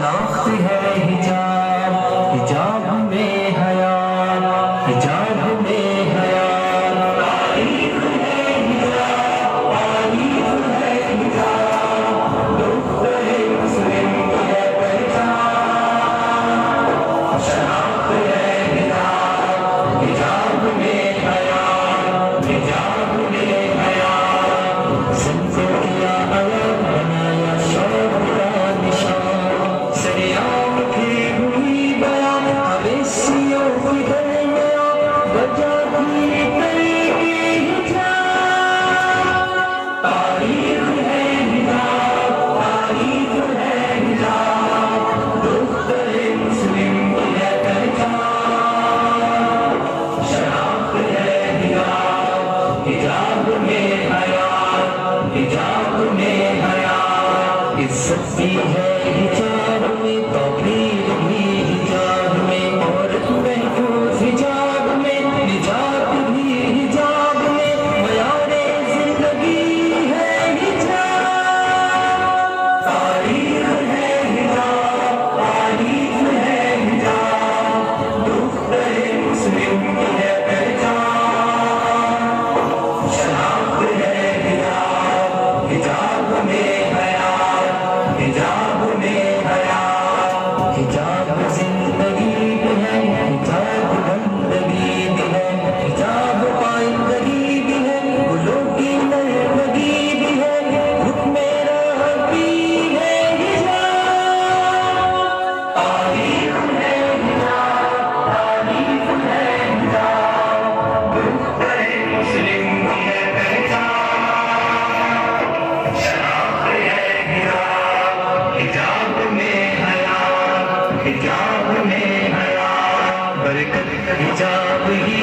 शनाख्त है हिजाब, हिजाब में हया, हिजाब में हया। तारीफ है हिजाब, तारीफ है हिजाब, दुख्तर मुस्लिम है पहचान। शनाख्त है हिजाब, हिजाब में हया, हिजाब में हया। संतो किया अलग बनाया शौक का निशान, सरियाम की हुई बयान हवेसियों की दरमियान, बजा दी करेगी हिजाब। तारीफ है हिजाब, तारीफ है हिजाब, दुख्तर मुस्लिम है पहचान। शनाख्त है हिजाब, हिजाब में हया, हिजाब में हया। इज्जत भी है हिजाब में, तौहीद भी हिजाब में, और महफूज हिजाब में, निजात भी हिजाब में, मयारे जिंदगी है हिजाब। तारीफ है हिजाब, तारीफ है हिजाब, दुख्तर मुस्लिम है पहचान। शनाख्त है हिजाब, हिजाब में हया, हिजाब में हया। हिजाब जिंदगी भी है, हिजाब बंदगी भी है, हिजाब पाइंदगी भी है, गुलों की नरमगी भी है, हुक्म राह भी है हिजाब। तारीफ है हिजाब, तारीफ है हिजाब, दुख्तर मुस्लिम है पहचान। शनाख्त है हिजाब, हिजाब में हया, हिजाब में हया। बरकत हिजाब ही